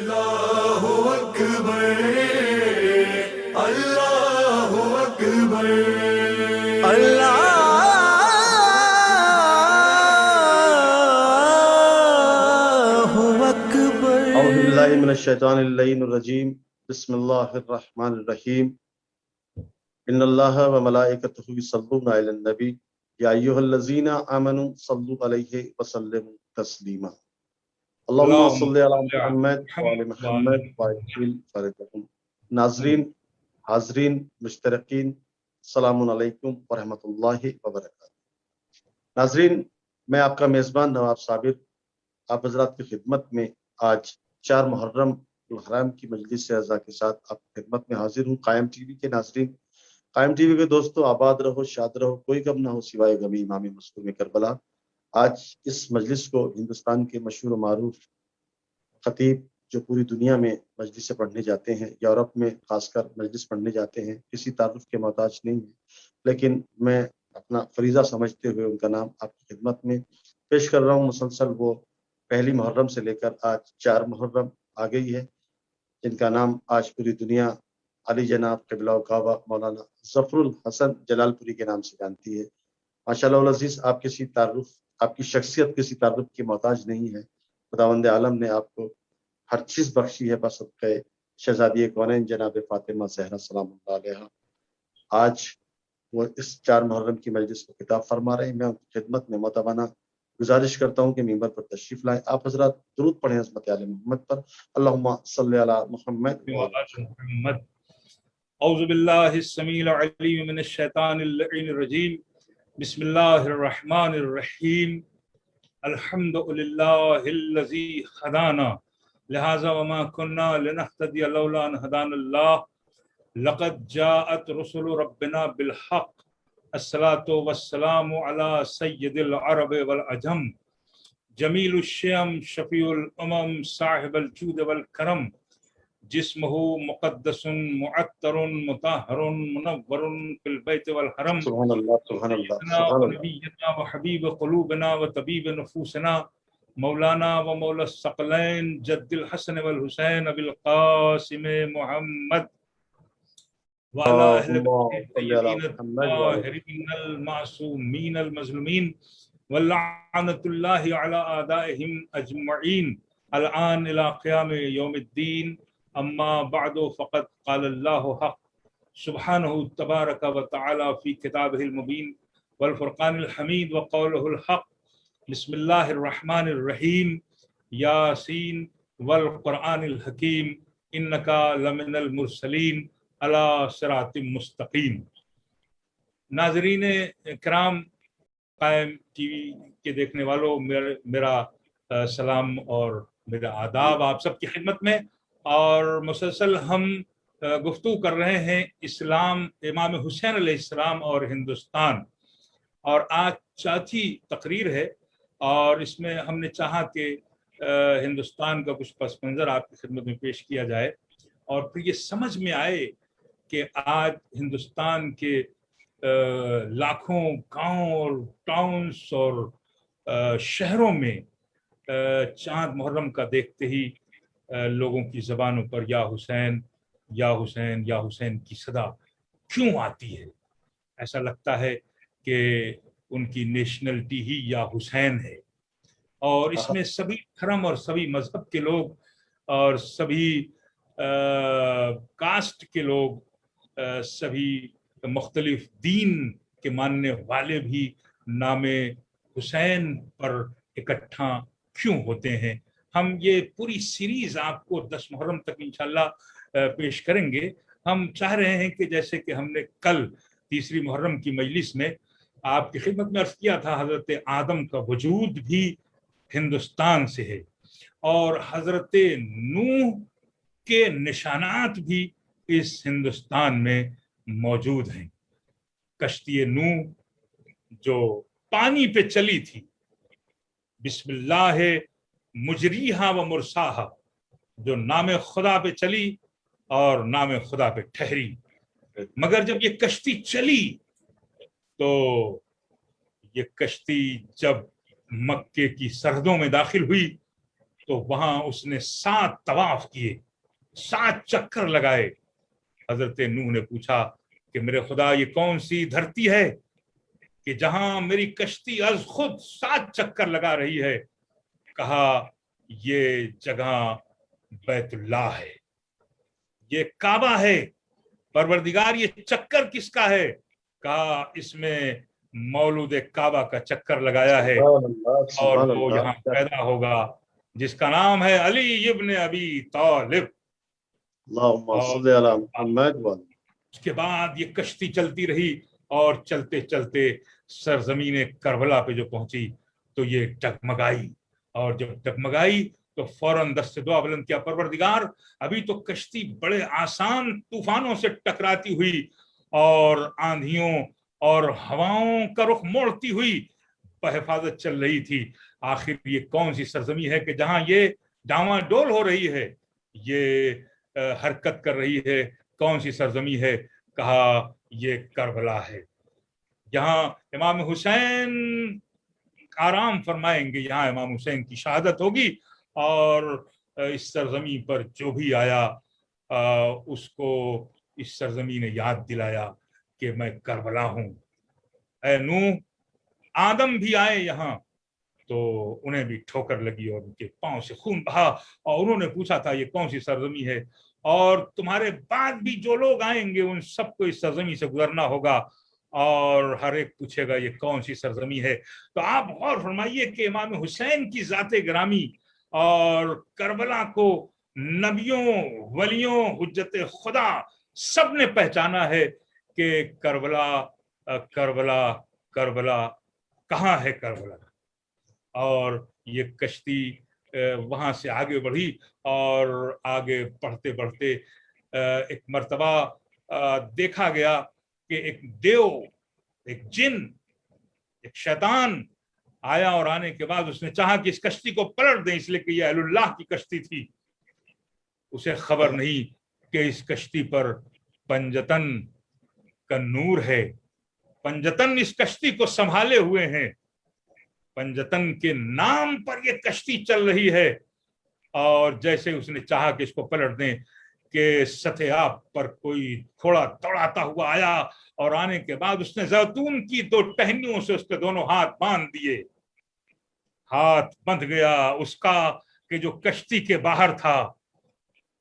اللہ اکبر اللہ اکبر اللہ اکبر۔ اعوذ باللہ من الشیطان اللعین الرجیم، بسم اللہ الرحمن الرحیم۔ ان اللہ وملائکتہ یصلون علی النبی یا ایھا الذین آمنوا صلوا علیہ وسلموا تسلیما۔ اللہم صلی علی محمد وعلی محمد وعجل فرجہم۔ ناظرین، حاضرین، مشترکین، السلام علیکم ورحمۃ اللہ وبرکاتہ۔ ناظرین، میں آپ کا میزبان نواب صابر آپ حضرات کی خدمت میں آج 4 محرم الحرام کی مجلس اعزا کے ساتھ آپ کی خدمت میں حاضر ہوں۔ قائم ٹی وی کے ناظرین، قائم ٹی وی کے دوستو، آباد رہو، شاد رہو، کوئی غم نہ ہو سوائے غم امام مظلوم کربلا۔ آج اس مجلس کو ہندوستان کے مشہور و معروف خطیب جو پوری دنیا میں مجلس پڑھنے جاتے ہیں، یورپ میں خاص کر مجلس پڑھنے جاتے ہیں، کسی تعارف کے محتاج نہیں ہیں، لیکن میں اپنا فریضہ سمجھتے ہوئے ان کا نام آپ کی خدمت میں پیش کر رہا ہوں۔ مسلسل وہ پہلی محرم سے لے کر آج 4 محرم آ گئی ہے، جن کا نام آج پوری دنیا علی جناب قبلہ و کعبہ مولانا ظفر الحسن جلال پوری کے نام سے جانتی ہے۔ ماشاءاللہ العزیز، آپ کسی تعارف، آپ کی شخصیت کسی تعارف کی محتاج نہیں ہے۔ خداوند عالم نے آپ کو ہر چیز بخشی ہے بصدقہ شہزادی کونین جناب فاطمہ زہرا سلام اللہ علیہا۔ آج وہ اس 4 محرم کی مجلس کو خطاب فرما رہے ہیں۔ میں ان کی خدمت میں متوانہ گزارش کرتا ہوں کہ ممبر پر تشریف لائیں۔ آپ حضرات درود پڑھیں عظمت آل محمد پر۔ اللہم صلی علی محمد محمد۔ اعوذ باللہ السمیع العلیم من الشیطان اللعین الرجیم، بسم اللہ الرحمن الرحیم۔ الحمد للہ الذی ہدانا لہذا وما كنا لنهتدی لولا ان ہدانا اللہ، لقد جاءت رسل ربنا بالحق، الصلاۃ والسلام علی سید العرب والعجم، جمیل الشیم شفیع الامم صاحب الجود والکرم، جسمہ مقدس معطر مطہر منور فی البیت والحرم، سبحان اللہ، سبحان اللہ، سبحان اللہ۔ نبینا وحبیب قلوبنا وطبیب نفوسنا، مولانا و مولا الثقلین جد الحسن والحسین ابی القاسم محمد وعلی اہل بیت الطیبین الطاہرین المعصومین المظلومین، ولعنۃ اللہ علی اعدائہم اجمعین الآن الی قیام یوم الدین۔ اما بعد فقد قال اللہ حق سبحانہ تبارک و تعالی فی کتابہ المبین والفرقان الحمید وقولہ الحق۔ بسم اللہ الرحمن الرحیم، یاسین والقرآن الحکیم، انکا لمن المرسلین علی صراط مستقیم۔ ناظرین کرام، قائم ٹی وی کے دیکھنے والوں، میرا سلام اور میرا آداب آپ سب کی خدمت میں۔ اور مسلسل ہم گفتگو کر رہے ہیں اسلام، امام حسین علیہ السلام اور ہندوستان، اور آج چوتھی تقریر ہے، اور اس میں ہم نے چاہا کہ ہندوستان کا کچھ پس منظر آپ کی خدمت میں پیش کیا جائے، اور پھر یہ سمجھ میں آئے کہ آج ہندوستان کے لاکھوں گاؤں اور ٹاؤنز اور شہروں میں چاند محرم کا دیکھتے ہی لوگوں کی زبانوں پر یا حسین یا حسین یا حسین کی صدا کیوں آتی ہے؟ ایسا لگتا ہے کہ ان کی نیشنلٹی ہی یا حسین ہے، اور اس میں سبھی دھرم اور سبھی مذہب کے لوگ اور سبھی کاسٹ کے لوگ، سبھی مختلف دین کے ماننے والے بھی نام حسین پر اکٹھا کیوں ہوتے ہیں؟ ہم یہ پوری سیریز آپ کو 10 محرم تک انشاءاللہ پیش کریں گے۔ ہم چاہ رہے ہیں کہ جیسے کہ ہم نے کل تیسری محرم کی مجلس میں آپ کی خدمت میں عرض کیا تھا، حضرت آدم کا وجود بھی ہندوستان سے ہے، اور حضرت نوح کے نشانات بھی اس ہندوستان میں موجود ہیں۔ کشتی نوح جو پانی پہ چلی تھی، بسم اللہ مجریہا و مرساہا، جو نام خدا پہ چلی اور نام خدا پہ ٹھہری، مگر جب یہ کشتی چلی تو یہ کشتی جب مکے کی سرحدوں میں داخل ہوئی تو وہاں اس نے 7 طواف کیے، 7 چکر لگائے۔ حضرت نوح نے پوچھا کہ میرے خدا یہ کون سی دھرتی ہے کہ جہاں میری کشتی از خود 7 چکر لگا رہی ہے؟ کہا یہ جگہ بیت اللہ ہے، یہ کعبہ ہے۔ پروردگار یہ چکر کس کا ہے؟ کہا اس میں مولود کعبہ کا چکر لگایا ہے، اور وہ یہاں پیدا ہوگا جس کا نام ہے علی ابن ابی طالب۔ اللہم صلی علی محمد۔ اس کے بعد یہ کشتی چلتی رہی، اور چلتے چلتے سرزمین کربلا پہ جو پہنچی تو یہ ڈگمگائی، اور جب ڈگمگائی تو فوراً دست دعا بلند کیا، پروردگار ابھی تو کشتی بڑے آسان طوفانوں سے ٹکراتی ہوئی اور آندھیوں اور ہواؤں کا رخ موڑتی ہوئی بحفاظت چل رہی تھی، آخر یہ کون سی سرزمین ہے کہ جہاں یہ ڈاواں ڈول ہو رہی ہے، یہ حرکت کر رہی ہے؟ کون سی سرزمین ہے؟ کہا یہ کربلا ہے، یہاں امام حسین آرام فرمائیں گے، یہاں امام حسین کی شہادت ہوگی، اور اس سرزمین پر جو بھی آیا اس کو اس سرزمین نے یاد دلایا کہ میں کربلا ہوں۔ اے نوح، آدم بھی آئے یہاں تو انہیں بھی ٹھوکر لگی اور ان کے پاؤں سے خون بہا، اور انہوں نے پوچھا تھا یہ کون سی سرزمین ہے، اور تمہارے بعد بھی جو لوگ آئیں گے ان سب کو اس سرزمین سے گزرنا ہوگا، اور ہر ایک پوچھے گا یہ کون سی سرزمین ہے۔ تو آپ غور فرمائیے کہ امام حسین کی ذات گرامی اور کربلا کو نبیوں، ولیوں، حجت خدا سب نے پہچانا ہے کہ کربلا کربلا کربلا کہاں ہے کربلا۔ اور یہ کشتی وہاں سے آگے بڑھی، اور آگے بڑھتے بڑھتے ایک مرتبہ دیکھا گیا کہ ایک دیو، ایک جن، ایک شیطان آیا، اور آنے کے بعد اس نے چاہا کہ اس کشتی کو پلٹ دیں، اس لیے کہ یہ اہل اللہ کی کشتی تھی۔ اسے خبر نہیں کہ اس کشتی پر پنجتن کا نور ہے، پنجتن اس کشتی کو سنبھالے ہوئے ہیں، پنجتن کے نام پر یہ کشتی چل رہی ہے۔ اور جیسے اس نے چاہا کہ اس کو پلٹ دیں کہ سطح آب پر کوئی گھوڑا دوڑاتا ہوا آیا، اور آنے کے بعد اس نے زیتون کی 2 ٹہنیوں سے اس کے دونوں ہاتھ باندھ دیے، ہاتھ بندھ گیا اس کا کہ جو کشتی کے باہر تھا۔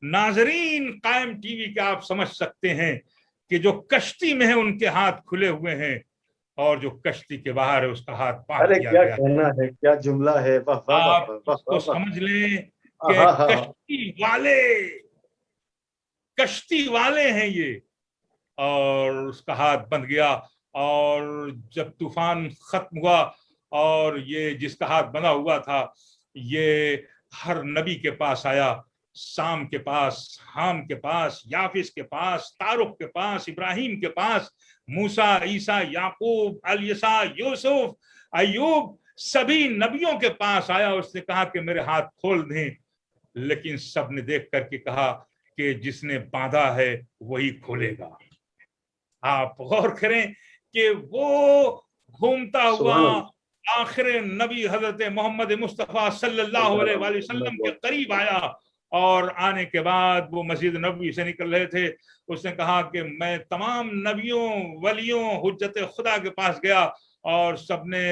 ناظرین قائم ٹی وی کے آپ سمجھ سکتے ہیں کہ جو کشتی میں ہے ان کے ہاتھ کھلے ہوئے ہیں، اور جو کشتی کے باہر ہے اس کا ہاتھ باندھ دیا کیا گیا۔ کہنا ہے، کیا جملہ ہے، آپ اس کو سمجھ لیں کہ کشتی والے ہیں یہ، اور اس کا ہاتھ بند گیا۔ اور جب طوفان ختم ہوا اور یہ جس کا ہاتھ بنا ہوا تھا یہ ہر نبی کے پاس آیا، سام کے پاس، حام کے پاس، یافس کے پاس، تارق کے پاس، ابراہیم کے پاس، موسیٰ، عیسیٰ، یعقوب، الیسع، یوسف، ایوب، سبھی نبیوں کے پاس آیا۔ اس نے کہا کہ میرے ہاتھ کھول دیں، لیکن سب نے دیکھ کر کے کہا کہ جس نے باندھا ہے وہی کھولے گا۔ آپ غور کریں کہ وہ گھومتا ہوا آخر نبی حضرت محمد مصطفیٰ صلی اللہ علیہ وآلہ وسلم کے قریب آیا، اور آنے کے بعد وہ مسجد نبوی سے نکل رہے تھے۔ اس نے کہا کہ میں تمام نبیوں، ولیوں، حجت خدا کے پاس گیا، اور سب نے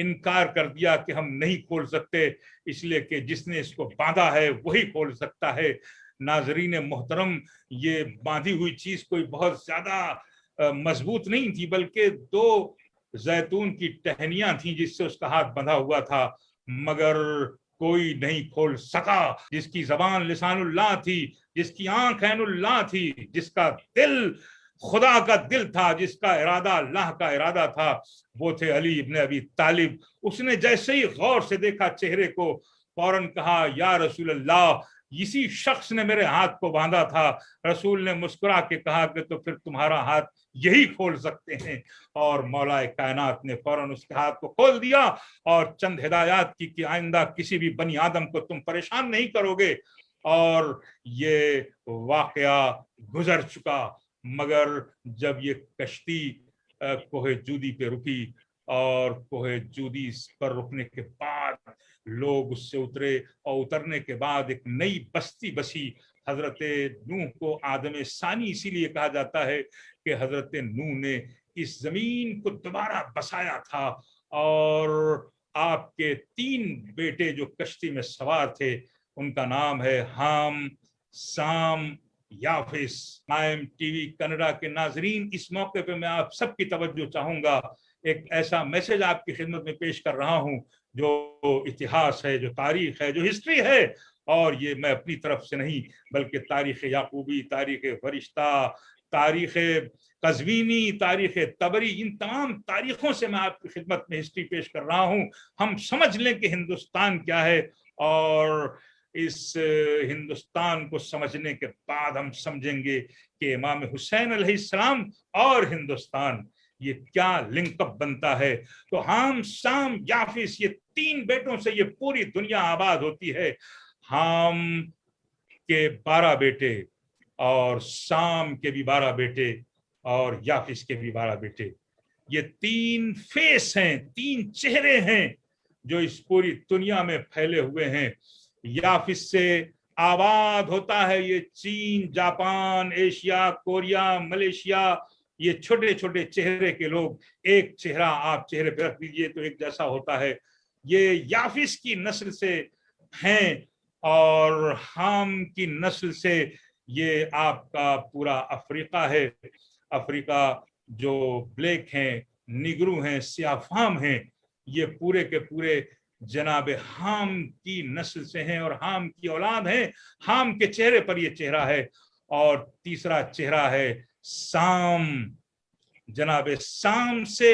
انکار کر دیا کہ ہم نہیں کھول سکتے، اس لیے کہ جس نے اس کو باندھا ہے وہی کھول سکتا ہے۔ ناظرین محترم، یہ باندھی ہوئی چیز کوئی بہت زیادہ مضبوط نہیں تھی، بلکہ 2 زیتون کی ٹہنیاں تھیں جس سے اس کا ہاتھ بندھا ہوا تھا، مگر کوئی نہیں کھول سکا۔ جس کی زبان لسان اللہ تھی، جس کی آنکھ عین اللہ تھی، جس کا دل خدا کا دل تھا، جس کا ارادہ اللہ کا ارادہ تھا، وہ تھے علی ابن ابی طالب۔ اس نے جیسے ہی غور سے دیکھا چہرے کو، فوراً کہا یا رسول اللہ، اسی شخص نے میرے ہاتھ کو باندھا تھا۔ رسول نے مسکرا کے کہا کہ تو پھر تمہارا ہاتھ یہی کھول سکتے ہیں، اور مولا کائنات نے فوراً اس کے ہاتھ کو کھول دیا، اور چند ہدایات کی کہ آئندہ کسی بھی بنی آدم کو تم پریشان نہیں کرو گے۔ اور یہ واقعہ گزر چکا، مگر جب یہ کشتی کوہ جودی پہ رکی، اور کوہ جودی پر رکنے کے بعد लोग उससे उतरे और उतरने के बाद एक नई बस्ती बसी। हजरत नूह को आदम सानी इसीलिए कहा जाता है कि हजरत नूह ने इस जमीन को दोबारा बसाया था। और आपके 3 बेटे जो कश्ती में सवार थे उनका नाम है हाम, साम, याफिस। कायम टीवी कनाडा के नाजरीन, इस मौके पे मैं आप सबकी तवज्जो चाहूंगा। एक ऐसा मैसेज आपकी खिदमत में पेश कर रहा हूं जो इतिहास है, जो तारीख है, जो हिस्ट्री है। और ये मैं अपनी तरफ से नहीं बल्कि तारीख याकूबी, तारीख फरिश्ता, तारीख कज़वीनी, तारीख तबरी, इन तमाम तारीखों से मैं आपकी खिदमत में हिस्ट्री पेश कर रहा हूं। हम समझ लें कि हिंदुस्तान क्या है, और इस हिंदुस्तान को समझने के बाद हम समझेंगे कि इमाम हुसैन अलैहिस्सलाम और हिंदुस्तान ये क्या लिंकअप बनता है। तो हाम, साम, याफिस, ये 3 बेटों से ये पूरी दुनिया आबाद होती है। हाम के 12 बेटे और साम के भी 12 बेटे और याफिस के भी 12 बेटे। ये 3 फेस हैं, 3 चेहरे हैं जो इस पूरी दुनिया में फैले हुए हैं। याफिस से आबाद होता है ये चीन, जापान, एशिया, कोरिया, मलेशिया। ये छोटे छोटे चेहरे के लोग, एक चेहरा आप चेहरे पे रख दीजिए तो एक जैसा होता है। ये याफिस की नस्ल से हैं और हाम की नस्ल से ये आपका पूरा अफ्रीका है। अफ्रीका जो ब्लैक हैं, निगरू हैं, सियाफाम हैं, ये पूरे के पूरे जनाब हाम की नस्ल से हैं और हाम की औलाद हैं। हाम के चेहरे पर ये चेहरा है। और तीसरा चेहरा है साम। जनाब साम से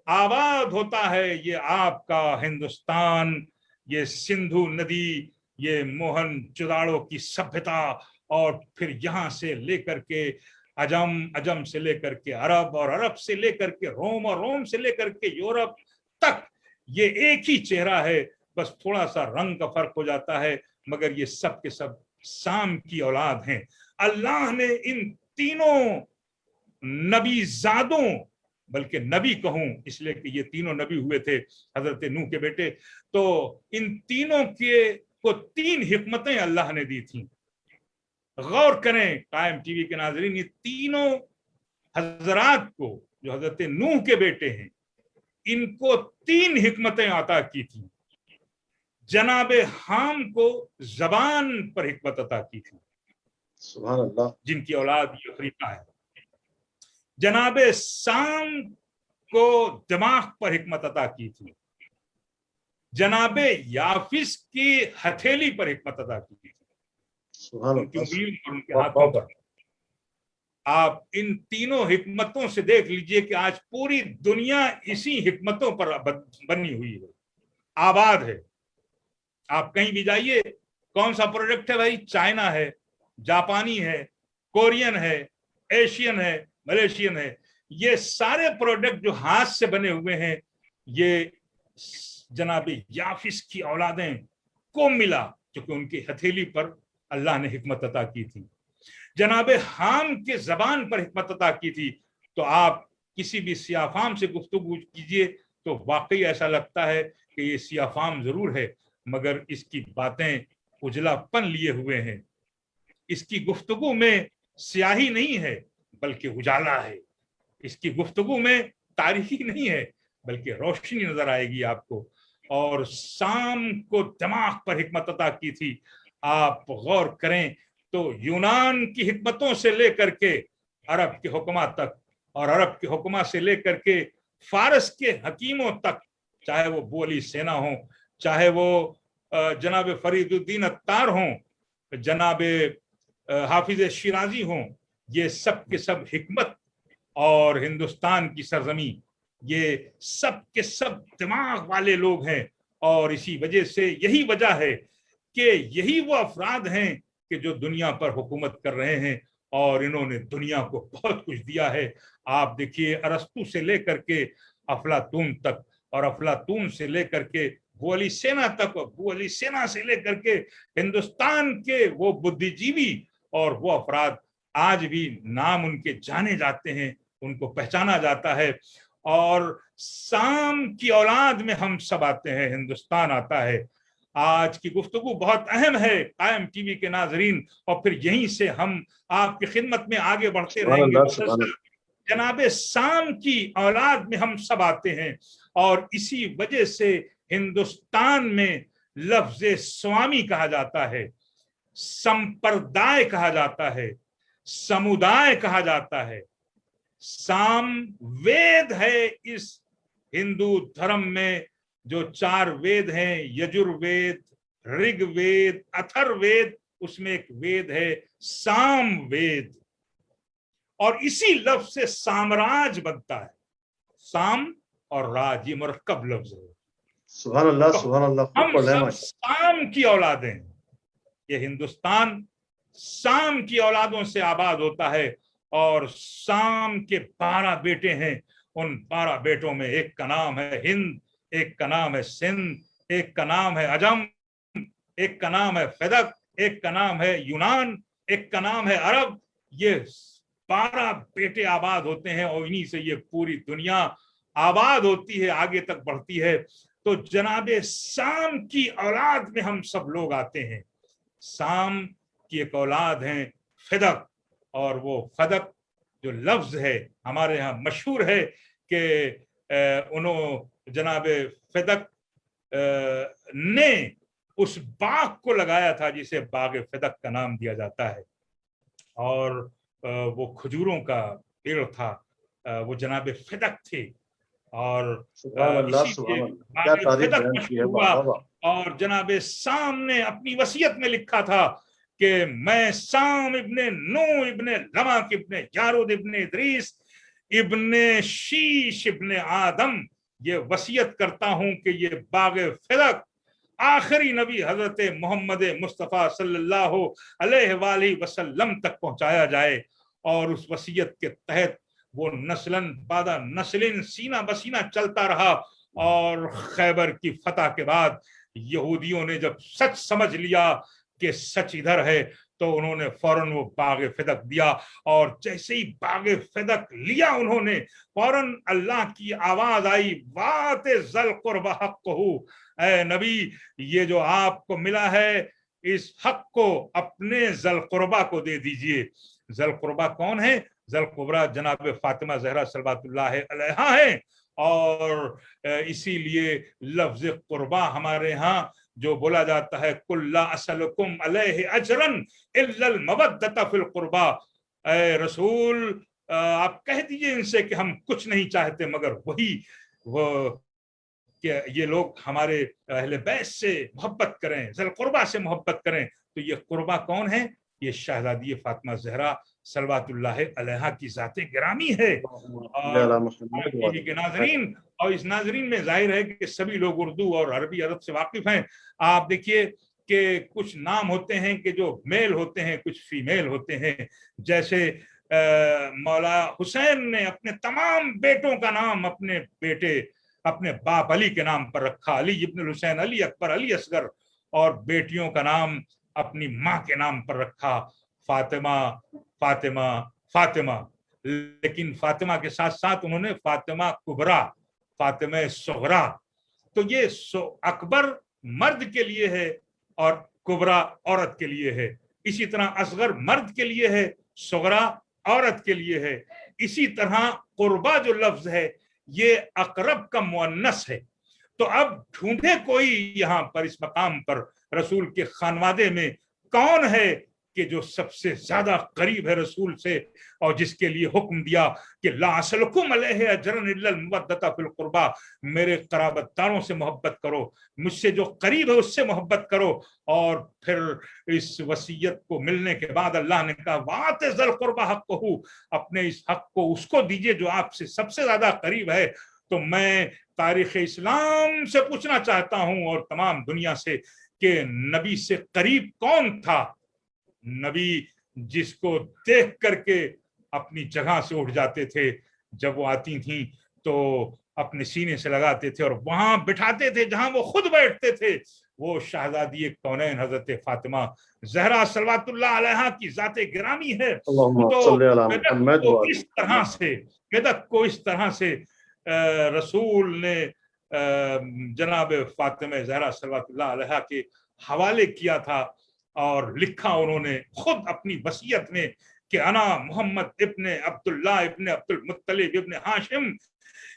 आबाद होता है ये आपका हिंदुस्तान, ये सिंधु नदी, ये मोहन जुदाड़ो की सभ्यता, और फिर यहाँ से लेकर के अजम, अजम से लेकर के अरब, और अरब से लेकर के रोम, और रोम से लेकर के यूरोप तक ये एक ही चेहरा है। बस थोड़ा सा रंग का फर्क हो जाता है, मगर ये सब के सब साम की औलाद हैं। अल्लाह ने इन तीनों नबीजादों, बल्कि नबी कहूं इसलिए कि ये तीनों नबी हुए थे हजरत नूह के बेटे, तो इन तीनों को 3 हिकमतें अल्लाह ने दी थी। गौर करें कायम टीवी के नाजरीन, ये तीनों हजरात को जो हजरत नूह के बेटे हैं, इनको 3 हिकमतें अता की थी। जनाब हाम को जबान पर हिकमत अता की थी, सुभान अल्लाह, जिनकी औलाद अफ्रीका है। जनाब साम को दिमाग पर हिकमत अता की थी। जनाब याफिस की हथेली पर हिकमत अता की थी, उनकी उंगलियों पर, उनके हाथों पर। आप इन तीनों हिकमतों से देख लीजिए कि आज पूरी दुनिया इसी हिकमतों पर बनी हुई है, आबाद है। आप कहीं भी जाइए, कौन सा प्रोडक्ट है भाई? चाइना है, जापानी है, कोरियन है, एशियन है, मलेशियन है। ये सारे प्रोडक्ट जो हाथ से बने हुए हैं, ये जनाब याफिस की औलादें को मिला, क्योंकि उनकी हथेली पर अल्लाह ने हिकमत अता की थी। जनाब हाम के जबान पर हिकमत अता की थी। तो आप किसी भी सियाफाम से गुफ्तगू कीजिए तो वाकई ऐसा लगता है कि ये सियाफाम जरूर है, मगर इसकी बातें उजलापन लिए हुए हैं। इसकी गुफ्तगू में स्याही नहीं है बल्कि उजाला है। इसकी गुफ्तगू में तारीखी नहीं है बल्कि रोशनी नजर आएगी आपको। और साम को दिमाग पर हिकमत अता की थी। आप गौर करें तो यूनान की हिकमतों से लेकर के अरब के हुक्मा तक, और अरब के हुक्मा से लेकर के फारस के हकीमों तक, चाहे वो बोली सेना हो, चाहे वो जनाब फरीदुद्दीन अत्तार हों, जनाब हाफिज शिराजी हों, ये सब के सब हिकमत और हिंदुस्तान की सरजमी, ये सब के सब दिमाग वाले लोग हैं। और इसी वजह से, यही वजह है कि यही वो अफराद हैं कि जो दुनिया पर हुकूमत कर रहे हैं, और इन्होंने दुनिया को बहुत कुछ दिया है। आप देखिए, अरस्तु से लेकर के अफलातून तक, और अफलातून से लेकर के बू अली सेना तक, और बू अली सेना से लेकर के हिंदुस्तान के वो बुद्धिजीवी और वो अफराद आज भी नाम उनके जाने जाते हैं, उनको पहचाना जाता है। और साम की औलाद में हम सब आते हैं, हिंदुस्तान आता है। आज की गुफ्तगू बहुत अहम है कायम टीवी के नाजरीन, और फिर यहीं से हम आपकी खिदमत में आगे बढ़ते रहेंगे। मुसलसल जनाबे साम की औलाद में हम सब आते हैं, और इसी वजह से हिंदुस्तान में लफ्ज स्वामी कहा जाता है, संप्रदाय कहा जाता है, समुदाय कहा जाता है। साम वेद है इस हिंदू धर्म में, जो 4 वेद हैं, यजुर्वेद, ऋग्वेद, अथर्ववेद, उसमें एक वेद है साम वेद, और इसी लफ्ज से साम्राज्य बनता है। साम और राज ये मुरक्कब लफ्ज है। सुभान अल्लाह, सुभान अल्लाह। हम सब साम की औलादें हैं। ये हिंदुस्तान साम की औलादों से आबाद होता है, और साम के 12 बेटे हैं। उन 12 बेटों में एक का नाम है हिंद, एक का नाम है सिंध, एक का नाम है अजम, एक का नाम है फदक, एक का नाम है यूनान, एक का नाम है अरब। ये 12 बेटे आबाद होते हैं, और इन्हीं से ये पूरी दुनिया आबाद होती है, आगे तक बढ़ती है। तो जनाबे साम की औलाद में हम सब लोग आते हैं। साम की एक औलाद है फदक, और वो फदक जो लफ्ज है हमारे यहाँ मशहूर है कि उन्होंने जनाबे फदक ने उस बाग को लगाया था जिसे बाग फदक का नाम दिया जाता है, और वो खजूरों का पेड़ था, वो जनाबे फदक थे, और और जनाबे साम ने अपनी वसीयत में लिखा था कि मैं साम इब्ने नूह इब्ने लमक इब्ने यारूद इब्ने इदरीस इब्ने शीश इब्ने आदम ये वसीयत करता हूं कि ये बाग फदक आखिरी नबी हजरत मोहम्मद मुस्तफ़ा सल्लल्लाहु अलैहि वसल्लम तक पहुंचाया जाए। और उस वसीयत के तहत वो नस्लन बादा नस्लिन सीना बसीना चलता रहा, और खैबर की फतह के बाद यहूदियों ने जब सच समझ लिया कि सच इधर है, तो उन्होंने फौरन वो बाग फदक दिया, और जैसे ही बाग फदक लिया उन्होंने, फौरन अल्लाह की आवाज आई, वाते ज़ल क़ुरबा हक़्क़हू, ऐ नबी ये जो आपको मिला है इस हक को अपने ज़ल क़ुरबा को दे दीजिए। ज़ल क़ुरबा कौन है? ज़ल क़ुरबा जनाब फातिमा ज़हरा सल्लल्लाहु अलैहा है, और इसीलिए लफ्ज़ क़ुरबा हमारे यहाँ जो बोला जाता है, कुल्ला असलकुम अलैहि अजरन इल्लल मवद्दत फिल क़ुरबा, ऐ रसूल आप कह दीजिए इनसे कि हम कुछ नहीं चाहते मगर वही वो कि ये लोग हमारे अहले बैत से मोहब्बत करें, ज़ल क़ुरबा से मोहब्बत करें। तो ये क़ुरबा कौन है? ये शहज़ादी फातिमा ज़हरा सल्लल्लाहु अलैहा की ज़ाते गिरामी है। और के नाज़रीन, और इस नाज़रीन में जाहिर है कि सभी लोग उर्दू और अरबी अरब से वाकिफ हैं। आप देखिए कि कुछ नाम होते हैं कि जो मेल होते हैं, कुछ फीमेल होते हैं। जैसे मौला हुसैन ने अपने तमाम बेटों का नाम अपने बेटे अपने बाप अली के नाम पर रखा, अली इब्न हुसैन, अली अकबर, अली असगर, और बेटियों का नाम अपनी माँ के नाम पर रखा, फातिमा फातिमा फातिमा। लेकिन फातिमा के साथ साथ उन्होंने फातिमा कुबरा, फातिमा सुगरा, तो ये अकबर मर्द के लिए है और कुबरा औरत के लिए है। इसी तरह असगर मर्द के लिए है, सुगरा औरत के लिए है। इसी तरह कुर्बा जो लफ्ज है ये अकरब का मुअन्नस है। तो अब ढूंढे कोई यहाँ पर इस मकाम पर रसूल के खानवादे में कौन है कि जो सबसे ज्यादा करीब है रसूल से, और जिसके लिए हुक्म दिया कि ला असलकुम अलैहि अजरन इल्लल मवद्दत फिल क़ुरबा, मेरे क़राबतदारों से मोहब्बत करो, मुझसे जो करीब है उससे मोहब्बत करो। और फिर इस वसीयत को मिलने के बाद अल्लाह ने कहा वाते ज़ल क़ुरबा हक़्क़हू, अपने इस हक को उसको दीजिए जो आपसे सबसे ज्यादा करीब है। तो मैं तारीख़ इस्लाम से पूछना चाहता हूँ और तमाम दुनिया से कि नबी से करीब कौन था? नबी जिसको देख करके अपनी जगह से उठ जाते थे, जब वो आती थी तो अपने सीने से लगाते थे और वहां बिठाते थे जहां वो खुद बैठते थे। वो शहजादी कौनैन हजरत फातिमा ज़हरा सल्लल्लाहु अलैहा की ज़ाते गिरामी है। तो इस तरह से रसूल ने जनाब फातिमा ज़हरा सल्लल्लाहु अलैहा के हवाले किया था और लिखा उन्होंने खुद अपनी वसीयत में कि अना मोहम्मद इब्ने अब्दुल्लाह इब्ने अब्दुल मुत्तलिब इब्ने हाशिम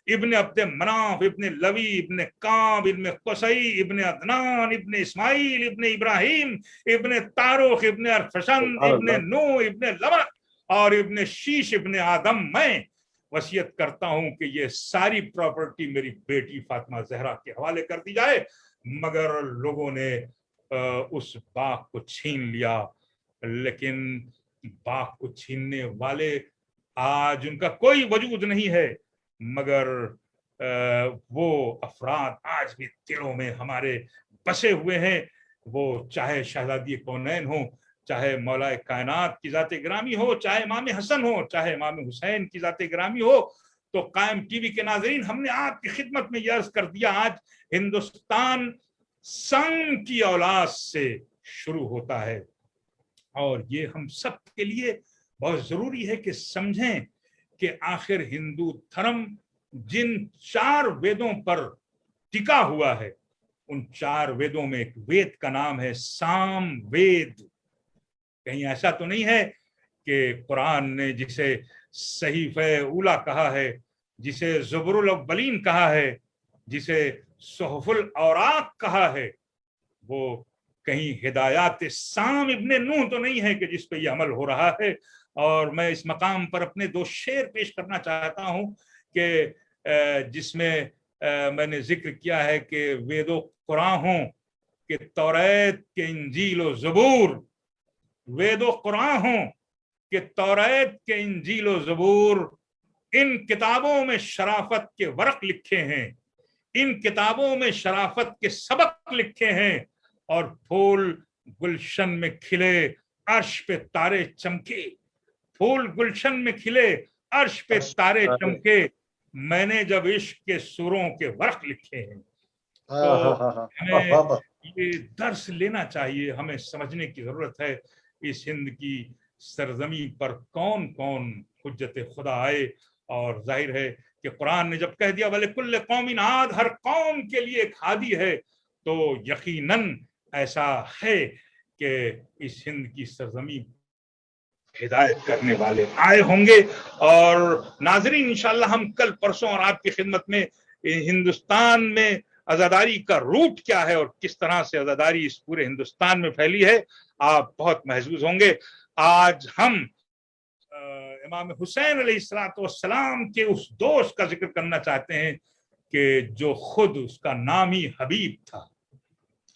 इब्ने अब्द मनाफ इब्ने लवी इब्ने काब इब्ने कुसई इब्ने अदनान इब्ने इस्माइल इब्ने इब्राहिम इब्ने तारुख इब्ने अरफशन इब्ने नूह इब्ने लमक और इब्ने शीश इब्ने आदम। मैं वसीयत करता हूं कि ये सारी प्रॉपर्टी मेरी बेटी फातिमा ज़हरा के हवाले कर दी जाए, मगर लोगों ने उस बाग को छीन लिया। लेकिन बाग को छीनने वाले आज उनका कोई वजूद नहीं है, मगर वो अफराद आज भी दिलों में हमारे बसे हुए हैं। वो चाहे शहजादी कौनैन हो, चाहे मौला कायनात की ज़ात ग्रामी हो, चाहे इमाम हसन हो, चाहे इमाम हुसैन की ज़ात ग्रामी हो। तो कायम टीवी के नाज़रीन, हमने आपकी खिदमत में ये अर्ज कर दिया, आज हिंदुस्तान संग की औलाद से शुरू होता है और ये हम सब के लिए बहुत जरूरी है कि समझें कि आखिर हिंदू धर्म जिन 4 वेदों पर टिका हुआ है, उन 4 वेदों में एक वेद का नाम है साम वेद। कहीं ऐसा तो नहीं है कि कुरान ने जिसे सहीफ़े उला कहा है, जिसे ज़ुबरुल अव्वलीन कहा है, जिसे सुहफुल औराक कहा है, वो कहीं हिदायत साम इब्ने नूह तो नहीं है कि जिस पे ये अमल हो रहा है। और मैं इस मकाम पर अपने 2 शेर पेश करना चाहता हूं कि जिसमें मैंने जिक्र किया है कि वेदो कुरान हो कि तौरात के इंजील और ज़बूर, वेदो कुरान हो कि तौरात के इंजील और ज़बूर, इन किताबों में शराफत के वर्क लिखे हैं, इन किताबों में शराफत के सबक लिखे हैं और फूल गुलशन में खिले अर्श पे तारे चमके, फूल गुलशन में खिले अर्श पे तारे चमके, मैंने जब इश्क के सुरों के वर्क लिखे हैं। तो हमें ये दर्स लेना चाहिए, हमें समझने की जरूरत है इस हिंद की सरजमी पर कौन कौन हुज्जत खुदा आए। और जाहिर है कि कुरान ने जब कह दिया वले कुल्ले कौमिन आद, हर कौम के लिए एक हादी है, तो यकीनन ऐसा है कि इस हिंद की सरजमी हिदायत करने वाले आए होंगे। और नाजरीन, इंशाल्लाह हम कल परसों और आपकी खिदमत में हिंदुस्तान में आजादारी का रूट क्या है और किस तरह से आजादारी इस पूरे हिंदुस्तान में फैली है, आप बहुत महसूस होंगे। आज हम इमाम हुसैन अलैहिस्सलाम के उस दोस्त का जिक्र करना चाहते हैं कि जो खुद उसका नाम ही हबीब था,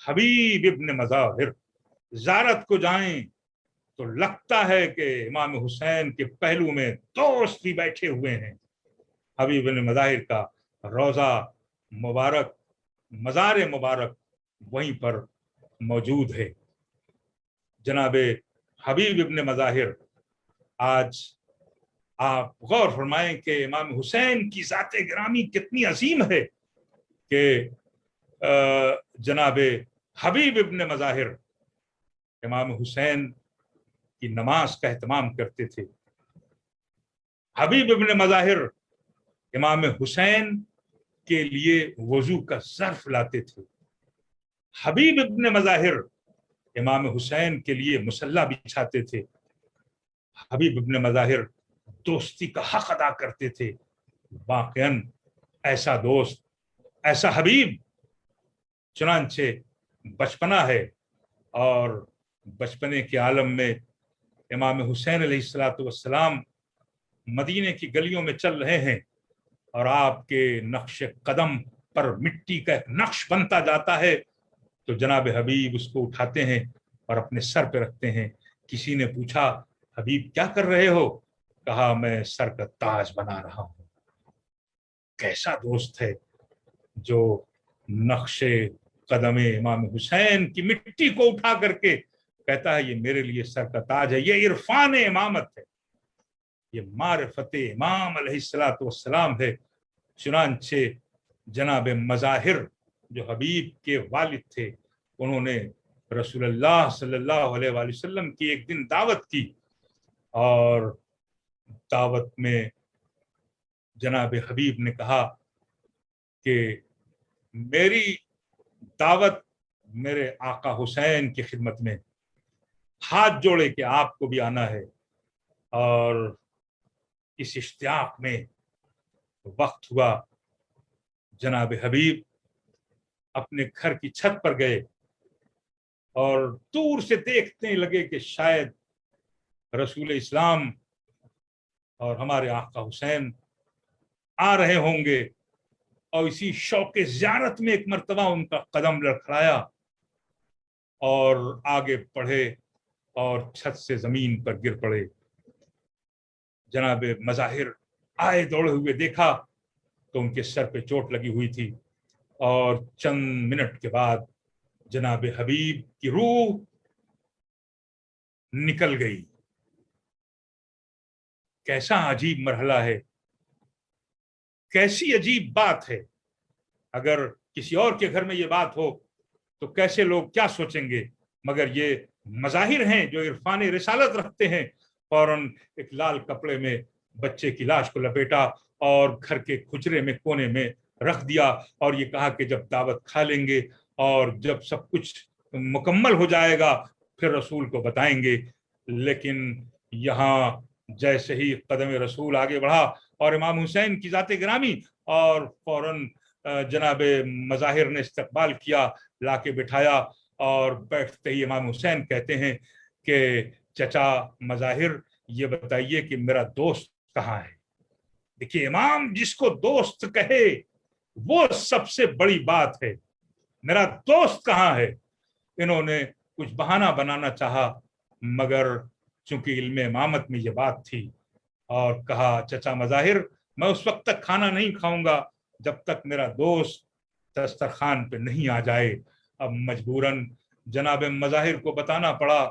हबीब इब्न मज़ाहिर। ज़ियारत को जाएं तो लगता है कि इमाम हुसैन के पहलू में दोस्त भी बैठे हुए हैं। हबीब इब्न मज़ाहिर का रोज़ा मुबारक, मज़ार मुबारक वहीं पर मौजूद है। जनाबे हबीब इब्न मज़ाहिर, आज आप गौर फरमाएं कि इमाम हुसैन की ज़ात गिरामी कितनी अजीम है कि जनाबे हबीब इब्न मज़ाहिर इमाम हुसैन की नमाज का एहतमाम करते थे। हबीब इब्न मज़ाहिर इमाम हुसैन के लिए वजू का ज़र्फ लाते थे। हबीब इब्न मज़ाहिर इमाम हुसैन के लिए मुसल्ला बिछाते थे। हबीब इब्न मज़ाहिर दोस्ती का हक अदा करते थे। वाक़ईन ऐसा दोस्त, ऐसा हबीब, चुनांचे बचपना है और बचपने के आलम में इमाम हुसैन अलैहिस्सलातु वस्सलाम मदीने की गलियों में चल रहे हैं और आपके नक्श कदम पर मिट्टी का एक नक्श बनता जाता है, तो जनाब हबीब उसको उठाते हैं और अपने सर पे रखते हैं। किसी ने पूछा, हबीब क्या कर रहे हो? कहा, मैं सर का ताज बना रहा हूं। कैसा दोस्त है जो नक्शे कदमे इमाम हुसैन की मिट्टी को उठा करके कहता है ये मेरे लिए सर का ताज है। ये इरफान इमामत है, ये मारिफत इमाम अलैहिस्सलातु वस्सलाम है। चुनांचे जनाब मज़ाहिर जो हबीब के वालिद थे, उन्होंने रसूलुल्लाह सल्लल्लाहु अलैहि वसल्लम की एक दिन दावत की और दावत में जनाब हबीब ने कहा कि मेरी दावत मेरे आका हुसैन की खिदमत में, हाथ जोड़े कि आपको भी आना है। और इस इश्तियाक में वक्त हुआ, जनाब हबीब अपने घर की छत पर गए और दूर से देखने लगे कि शायद रसूल इस्लाम और हमारे आका हुसैन आ रहे होंगे। और इसी शौक ज़ियारत में एक मर्तबा उनका कदम लड़खड़ाया और आगे बढ़े और छत से जमीन पर गिर पड़े। जनाब मज़ाहिर आए दौड़े हुए, देखा तो उनके सर पे चोट लगी हुई थी और चंद मिनट के बाद जनाब हबीब की रूह निकल गई। कैसा अजीब मरहला है, कैसी अजीब बात है। अगर किसी और के घर में ये बात हो तो कैसे लोग क्या सोचेंगे, मगर ये मज़ाहिर हैं जो इरफान रिसालत रखते हैं। फौरन एक लाल कपड़े में बच्चे की लाश को लपेटा और घर के खुचरे में कोने में रख दिया और ये कहा कि जब दावत खा लेंगे और जब सब कुछ मुकम्मल हो जाएगा फिर रसूल को बताएंगे। लेकिन यहाँ जैसे ही कदम रसूल आगे बढ़ा और इमाम हुसैन की जाते गिरामी, और फौरन जनाब मज़ाहिर ने इस्तकबाल किया, लाके बिठाया और बैठते ही इमाम हुसैन कहते हैं कि चचा मज़ाहिर, ये बताइए कि मेरा दोस्त कहाँ है। देखिए, इमाम जिसको दोस्त कहे वो सबसे बड़ी बात है। मेरा दोस्त कहाँ है। इन्होंने कुछ बहाना बनाना चाहा, मगर चूंकि इल्मे इमामत में ये बात थी, और कहा चचा मज़ाहिर, मैं उस वक्त तक खाना नहीं खाऊंगा जब तक मेरा दोस्त दस्तरखान पे नहीं आ जाए। अब मजबूरन जनाब मज़ाहिर को बताना पड़ा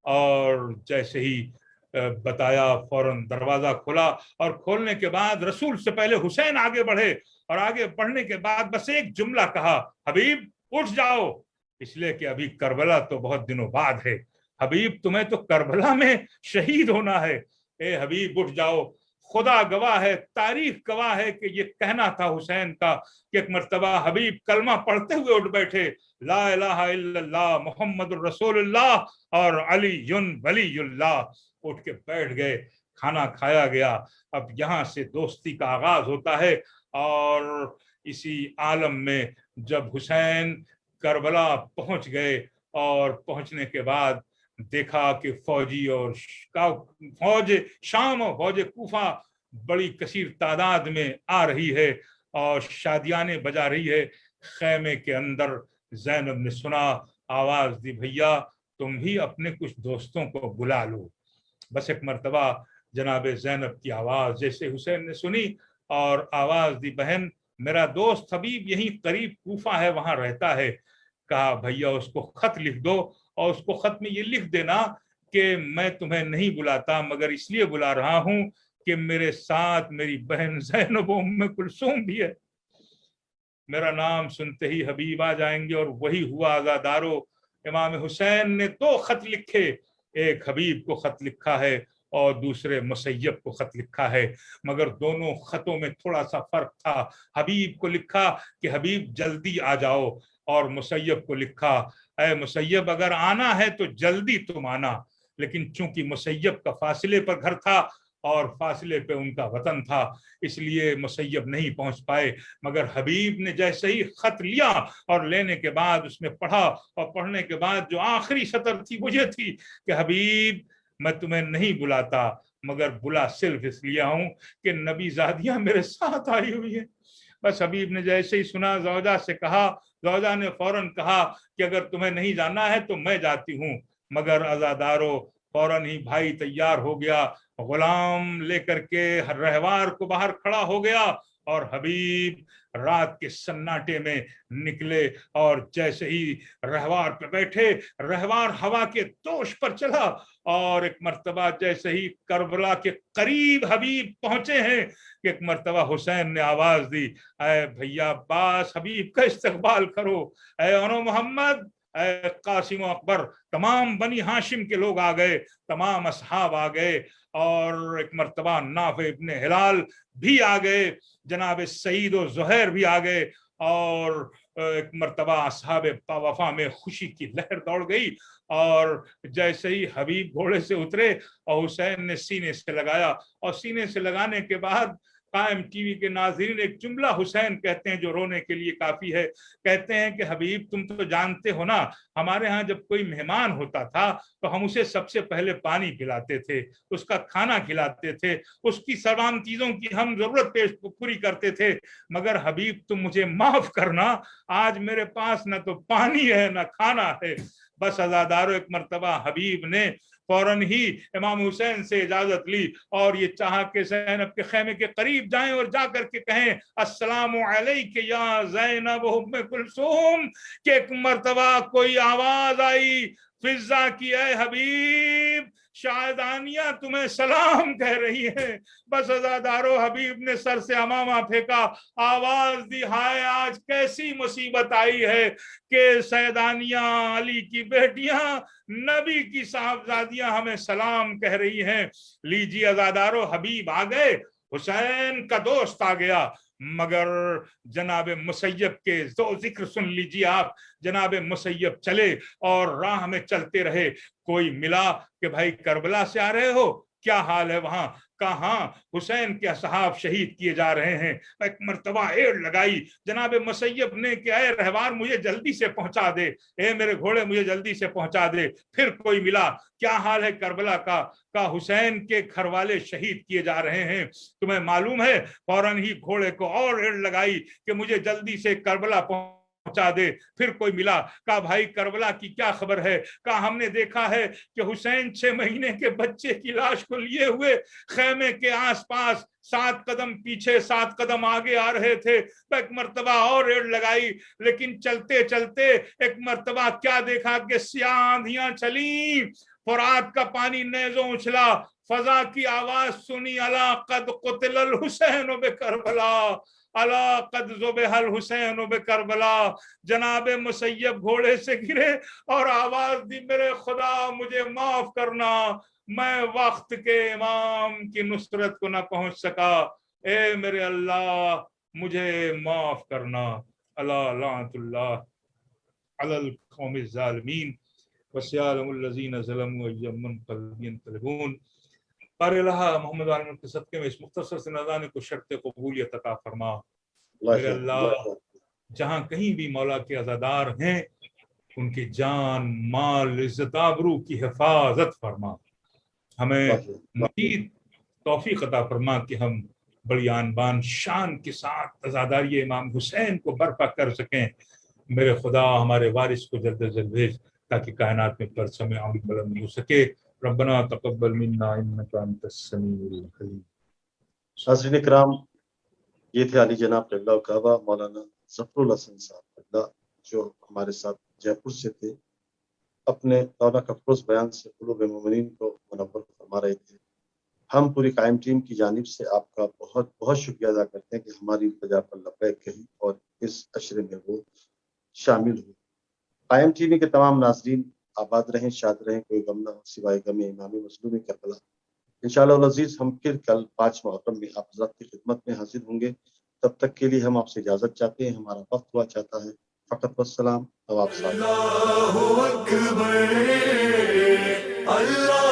और जैसे ही बताया फौरन दरवाजा खोला और खोलने के बाद रसूल से पहले हुसैन आगे बढ़े और आगे बढ़ने के बाद बस एक जुमला कहा, हबीब उठ जाओ, इसलिए कि अभी करबला तो बहुत दिनों बाद है। हबीब, तुम्हें तो करबला में शहीद होना है। ए हबीब उठ जाओ, खुदा गवाह है, तारीख गवाह है कि ये कहना था हुसैन का कि एक मर्तबा हबीब कलमा पढ़ते हुए उठ बैठे, ला इलाहा इल्लल्लाह मुहम्मदुर रसूलुल्लाह और अलीयुन वलीयुल्लाह। उठ के बैठ गए, खाना खाया गया। अब यहाँ से दोस्ती का आगाज होता है। और इसी आलम में जब हुसैन करबला पहुंच गए और पहुंचने के बाद देखा कि फौजी और फौज शाम और फौज कूफा बड़ी कसीर तादाद में आ रही है और शादियाने बजा रही है। खैमे के अंदर ज़ैनब ने सुना, आवाज दी, भैया तुम भी अपने कुछ दोस्तों को बुला लो। बस एक मर्तबा जनाब ज़ैनब की आवाज जैसे हुसैन ने सुनी और आवाज दी, बहन मेरा दोस्त हबीब यहीं करीब कूफा है, वहां रहता है। कहा भैया उसको खत लिख दो और उसको खत में ये लिख देना कि मैं तुम्हें नहीं बुलाता मगर इसलिए बुला रहा हूं कि मेरे साथ मेरी बहन ज़ैनब उम्मे कुलसूम भी है। मेरा नाम सुनते ही हबीब आ जाएंगे। और वही हुआ आज़ादारो। इमाम हुसैन ने 2 खत लिखे, एक हबीब को खत लिखा है और दूसरे मुसैयब को खत लिखा है, मगर दोनों खतों में थोड़ा सा फर्क था। हबीब को लिखा कि हबीब जल्दी आ जाओ, और मुसैयब को लिखा, ऐ मुसैयब अगर आना है तो जल्दी तुम आना। लेकिन चूंकि मुसैयब का फासिले पर घर था और फासिले पे उनका वतन था, इसलिए मुसैयब नहीं पहुंच पाए। मगर हबीब ने जैसे ही खत लिया और लेने के बाद उसमें पढ़ा, और पढ़ने के बाद जो आखिरी सतर थी वो ये थी कि हबीब मैं तुम्हें नहीं बुलाता मगर बुला सिर्फ इसलिए हूं कि नबी ज़ादियां मेरे साथ आई हुई है। बस हबीब ने जैसे ही सुना, ज़ौजा से कहा, ज़ौजा ने फौरन कहा कि अगर तुम्हें नहीं जाना है तो मैं जाती हूँ। मगर अज़ादारो, फौरन ही भाई तैयार हो गया, गुलाम लेकर के रहवार को बाहर खड़ा हो गया और हबीब रात के सन्नाटे में निकले। और जैसे ही रहवार पे बैठे, रहवार हवा के दोष पर चला और एक मर्तबा जैसे ही करबला के करीब हबीब पहुंचे हैं कि एक मर्तबा हुसैन ने आवाज दी, ऐ भैया अब्बास, हबीब का इस्तकबाल करो। ऐ अनो मोहम्मद, कासिम अकबर, तमाम बनी हाशिम के लोग आ गए, तमाम असहाब आ गए। और एक मर्तबा नाफे इब्ने हिलाल भी आ गए, जनाब सईद और ज़ुहैर भी आ गए। اور ایک मर्तबा असहाब वफा में खुशी की लहर दौड़ गई और जैसे ही हबीब घोड़े से उतरे और हुसैन ने सीने से लगाया और सीने से लगाने के बाद कायम टीवी के नाज़रीन एक जुमला हुसैन कहते हैं जो रोने के लिए काफी है। कहते हैं कि हबीब तुम तो जानते हो ना, हमारे यहाँ जब कोई मेहमान होता था तो हम उसे सबसे पहले पानी पिलाते थे, उसका खाना खिलाते थे, उसकी तमाम चीजों की हम जरूरत पूरी करते थे। मगर हबीब तुम मुझे माफ करना, आज मेरे पास न तो पानी है न खाना है। बस अज़ादारों, एक मर्तबा हबीब ने फौरन ही इमाम हुसैन से इजाजत ली और ये चाहा कि ज़ैनब के खेमे के करीब जाएं और जा करके कहें अस्सलामु अलैका या ज़ैनब उम्मे कुलसूम। कि एक मर्तबा कोई आवाज आई फिजा की, ऐ हबीब शायदानिया तुम्हें सलाम कह रही है। बस अज़ादारों, हबीब ने सर से अमामा फेंका, आवाज दी, हाय आज कैसी मुसीबत आई है कि सैदानिया अली की बेटियां नबी की साहबजादियां हमें सलाम कह रही हैं। लीजिए अज़ादारों, हबीब आ गए, हुसैन का दोस्त आ गया। मगर जनाब मुसैयब के जो जिक्र सुन लीजिए आप। जनाब मुसैयब चले और राह में चलते रहे। कोई मिला कि भाई करबला से आ रहे हो, क्या हाल है वहां? कहा हुसैन के असहाब शहीद किए जा रहे हैं। एक मर्तबा एड़ लगाई जनाब मुसैयब ने कि ऐ रहवार मुझे जल्दी से पहुंचा दे, ए मेरे घोड़े मुझे जल्दी से पहुंचा दे। फिर कोई मिला, क्या हाल है करबला का हुसैन के घर वाले शहीद किए जा रहे हैं, तुम्हें मालूम है? फौरन ही घोड़े को और एड़ लगाई कि मुझे जल्दी से करबला पहुंचा दे। फिर कोई मिला, कहा भाई करबला की क्या खबर है? कहा हमने देखा है कि हुसैन 6 महीने के बच्चे की लाश को लिए हुए खेमे के आसपास 7 कदम पीछे 7 कदम आगे आ रहे थे। एक मर्तबा और एड़ लगाई, लेकिन चलते चलते एक मर्तबा क्या देखा कि सियाह आंधियां चली, फुरात का पानी नेज़ों उछला, फजा की आवाज सुनी, अला कद कुतिल हुसैन बे करबला, अला कद ज़ुबिहल हुसैन बे करबला। जनाब मुसैयब घोड़े से गिरे और आवाज दी, मेरे खुदा मुझे माफ करना, मैं वक्त के इमाम की नुसरत को न पहुंच सका, ए मेरे अल्लाह मुझे माफ करना। अला लानतुल्लाह अलल कौमिज़ ज़ालिमीन वस्यालमुल लज़ीना ज़लमू अय्यमन क़ल्बियन। मोहम्मद वाले के सदक़े में इस मुख्तसर से नज़ाने को शर्त कबूलियत अता फरमा। मेरे अल्लाह, जहाँ कहीं भी मौला के अज़ादार हैं उनकी जान माल इज्जत आबरू की हिफाजत फरमा। हमें मज़ीद तौफीक अता फरमा कि हम बड़ी आन बान शान के साथ अज़ादारी इमाम हुसैन को बर्पा कर सकें। मेरे खुदा हमारे वारिस को जल्द अज जल्द भेज ताकि कायनात में परचम आमद बुलंद हो सके। रब्बना तक़ब्बल मिन्ना इन्नका अंतस समीउल अलीम। नाज़रीन इकराम, ये थे अली जनाब क़िबला काबा मौलाना ज़फ़रुल हसन साहब क़िबला, जो हमारे साथ जयपुर से थे। अपने मौला का फ़रोज़ बयान से क़ुलूब मोमिनीन को मुनव्वर फरमा रहे थे। हम पूरी कायम टीम की जानिब से आपका बहुत बहुत शुक्रिया अदा करते हैं कि हमारी इल्तिजा पर लब्बैक कही और इस अशरे में वो शामिल हुए। कायम टीवी के तमाम नाज़रीन आबाद रहें, शाद रहें, कोई गम न हो सिवाय गम इमाम मज़लूम करबला। इंशाअल्लाह अज़ीज़ हम फिर कल 5 मुहर्रम में आप हज़रात की खिदमत में हाजिर होंगे। तब तक के लिए हम आपसे इजाज़त चाहते हैं, हमारा वक्त हुआ चाहता है। फ़क़त वस्सलाम। अल्लाहु अकबर, अल्लाह